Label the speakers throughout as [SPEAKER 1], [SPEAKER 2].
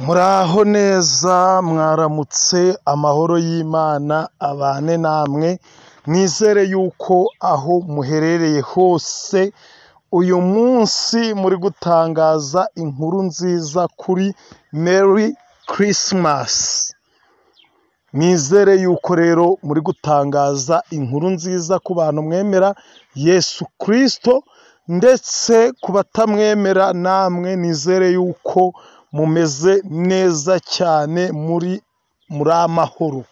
[SPEAKER 1] Muraho neza, mwaramutse, amahoro y'Imana abane namwe, nizere yuko aho muherereye hose uyu munsi muri gutangaza inkuru nziza kuri Merry Christmas. Nizere yuko rero muri gutangaza inkuru nziza ku bantu mwemera Yesu Kristo, ndetse ku batamwemera namwe nizere yuko mumeze neza cyane muri amahoro.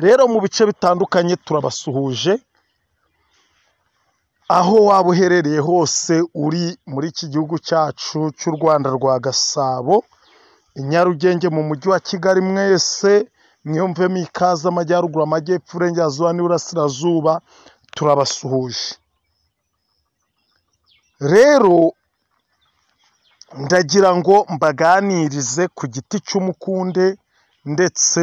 [SPEAKER 1] Rero mu bice bitandukanye turabasuhuje, aho waba uherereye hose uri muri iki gihugu cyacu cy'u Rwanda rwa Gasabo, i Nyarugenge mu mujyi wa Kigali, mwese mwiyumvemo ikaze, amajyaruguru, amajyepfo, iburengerazuba n'iburasirazuba, turabasuhuje. Rero ndagira ngo mbaganirize ku giti cy'umukunde ndetse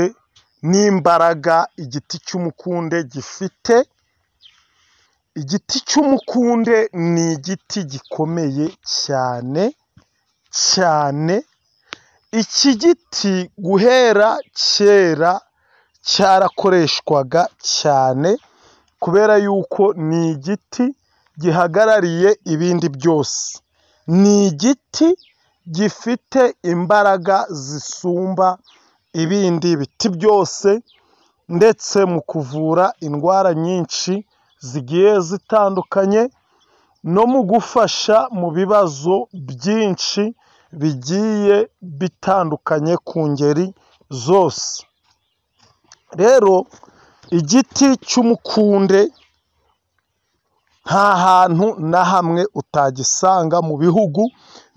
[SPEAKER 1] n'imbaraga igiti cy'umukunde gifite. Igiti cy'umukunde ni igiti gikomeye cyane cyane. Iki giti guhera kera cyarakoreshwaga cyane, kubera yuko ni igiti gihagarariye ibindi byose. Ni igiti gifite imbaraga zisumba ibindi biti byose, ndetse mu kuvura indwara nyinshi zigiye zitandukanye, no mu gufasha mu bibazo byinshi bigiye bitandukanye ku ngeri zose. Rero igiti cy'umukunde nta hantu na hamwe utagisanga mu bihugu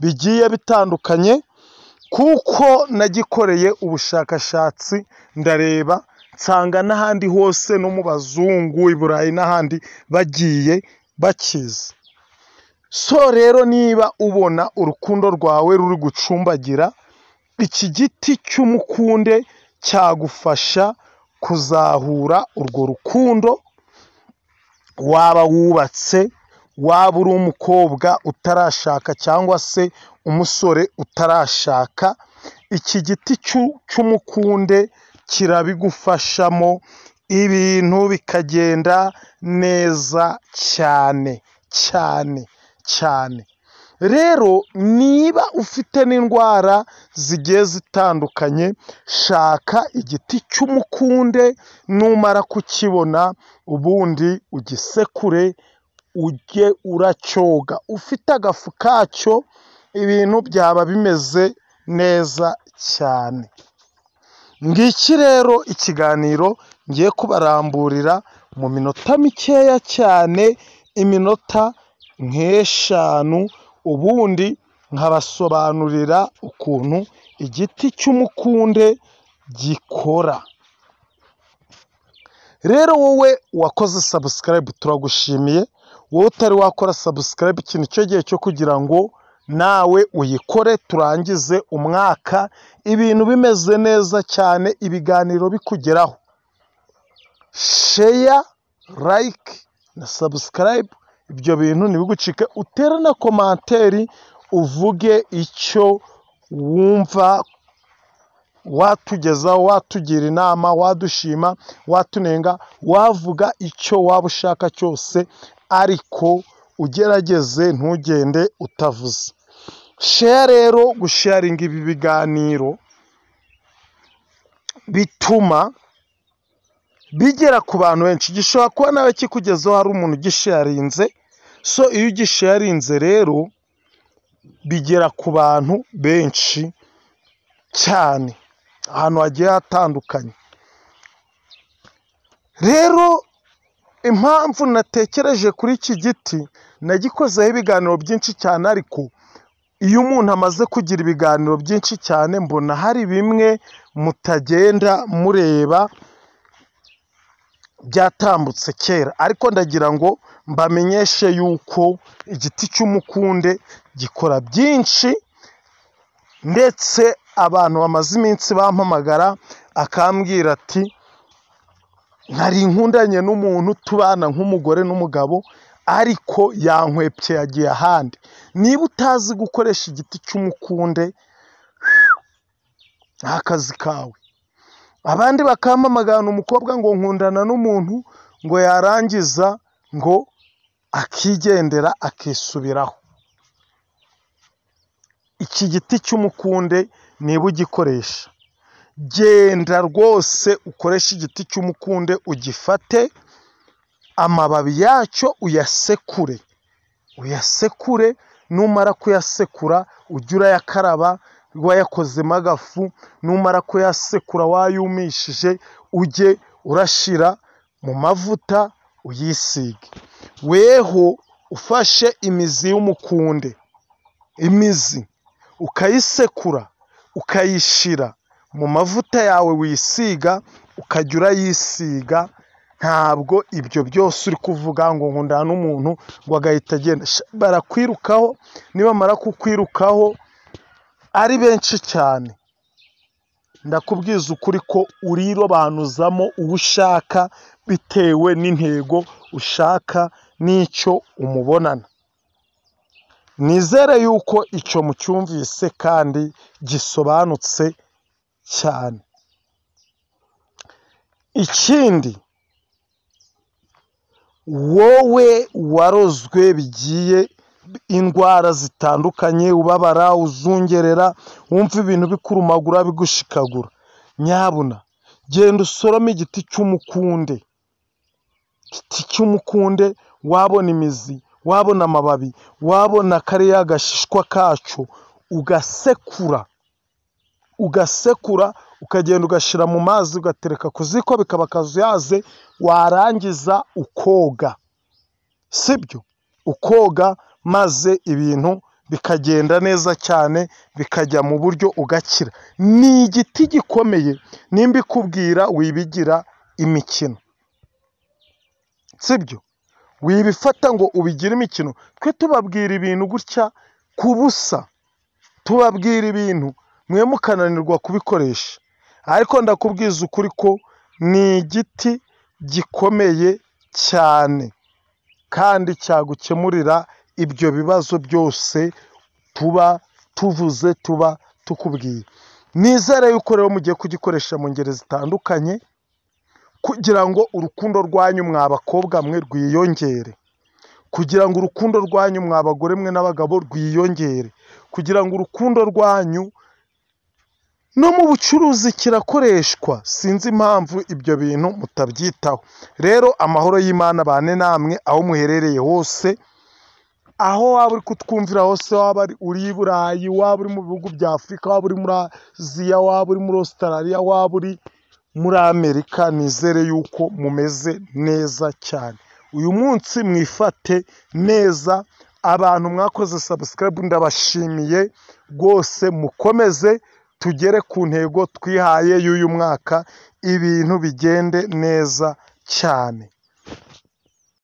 [SPEAKER 1] bigiye bitandukanye, kuko nagikoreye ubushakashatsi ndareba nsanga n'ahandi hose, no mu bazungu, i Burayi n'ahandi bagiye bakizi. So rero niba ubona urukundo rwawe ruri gucumbagira, iki giti cy'umukunde cyagufasha kuzahura urwo rukundo. Waba wubatse, waba uri umukobwa utarashaka cyangwa se umusore utarashaka, iki giti cy'umukunde kirabigufashamo, ibintu bikagenda neza cyane cyane cyane. Rero niba ufite n'indwara zigiye zitandukanye, shaka igiti cy'umukunde, numara kukibona ubundi ugisekure ujye uracyoga. Ufite agafu kacyo, ibintu byaba bimeze neza cyane. Ngiki rero ikiganiro ngiye kubaramburira mu minota mikeya cyane, iminota nk'eshanu, ubundi nkabasobanurira ukuntu igiti cy'umukunde gikora. Rero wowe wakoze subscribe turagushimiye, wowe utari wakora subscribe, iki nicyo gihe cyo kugira ngo nawe uyikore, turangize umwaka ibintu bimeze neza cyane, ibiganiro bikugeraho. Share, like na subscribe, ibyo bintu ntibigucike. Utere na komanteri uvuge icyo wumva watugezaho, watugira inama, wadushima, watunenga, wavuga icyo waba ushaka cyose, ariko ugerageze ntugende utavuze. Share rero, gusharinga ibi biganiro bituma bigera ku bantu benshi. Gishobora kuba nawe kikugezeho hari umuntu ugisharinze, so iyo ugisharinze rero bigera ku bantu benshi cyane, ahantu hagiye hatandukanye. Rero impamvu natekereje kuri iki giti, nagikozeho ibiganiro byinshi cyane, ariko iyo umuntu amaze kugira ibiganiro byinshi cyane, mbona hari bimwe mutagenda mureba byatambutse kera. Ariko ndagira ngo mbamenyeshe yuko igiti cy'umukunde gikora byinshi, ndetse abantu bamaze iminsi bampamagara akambwira ati nari nkundanye n'umuntu tubana nk'umugore n'umugabo, ariko yankwepye yagiye ahandi. Niba utazi gukoresha igiti cy'umukunde, ni akazi kawe. Abandi bakampamagana umukobwa ngo nkundana n'umuntu, ngo yarangiza ngo akigendera akisubiraho. Iki giti cy'umukunde niba ugikoresha, genda rwose ukoreshe igiti cy'umukunde, ugifate amababi yacyo uyasekure, numara kuyasekura ujye urayakaraba wayakozemo agafu, numara kuyasekura wayumishije ujye urashira mu mavuta uyisige. Weho ufashe imizi y'umukunde, imizi ukayisekura ukayishira mu mavuta yawe wisiga, ukajya urayisiga. Ntabwo ibyo byose uri kuvuga ngo nkundana n'umuntu ngo agahita agenda. Barakwirukaho, nibamara kukwirukaho ari benshi cyane, ndakubwiza ukuri ko urirobanuzamo uwo ushaka bitewe n'intego ushaka n'icyo umubonana. Nizere yuko icyo mucyumvise kandi gisobanutse cyane. Ikindi, wowe warozwe bigiye indwara zitandukanye, ubabara, uzungerera, wumva ibintu bikurumagura bigushikagura, nyabuna genda usorome igiti cy'umukunde. Igiti cy'umukunde wabona imizi, wabona amababi, wabona kariya gashishwa kacu, ugasekura ukagenda ugashyira mu mazi ugatereka ku ziko bikaba akazuyaze, warangiza ukoga, sibyo? Ukoga maze ibintu bikagenda neza cyane, bikajya mu buryo ugakira. Ni igiti gikomeye, nimba ikubwira wibigira imikino, sibyo? Wibifata ngo ubigire imikino. Twe tubabwira ibintu gutya ku busa, tubabwira ibintu mwe mukananirwa kubikoresha, ariko ndakubwiza ukuri ko ni igiti gikomeye cyane kandi cyagukemurira ibyo bibazo byose tuba tuvuze, tuba tukubwiye. Nizere yuko rero mugiye kugikoresha mu ngeri zitandukanye kugira ngo urukundo rwanyu mwa bakobwa mwe rwiyongere, kugira ngo urukundo rwanyu mwa bagore mwe n'abagabo rwiyongere, kugira ngo urukundo rwanyu no mu bucuruzi kirakoreshwa. Sinzi impamvu ibyo bintu mutabyitaho. Rero amahoro y'Imana bane namwe aho muherereye hose, aho waba uri kutwumvira hose, waba uri i Burayi, waba uri mu bihugu bya Afurika, waba uri muri Aziya, waba uri muri Australia, waba uri muri Amerika, nizere yuko mumeze neza cyane. Uyu munsi mwifate neza. Abantu mwakoze subscribe ndabashimiye rwose, mukomeze tugere ku ntego twihaye y'uyu mwaka, ibintu bigende neza cyane.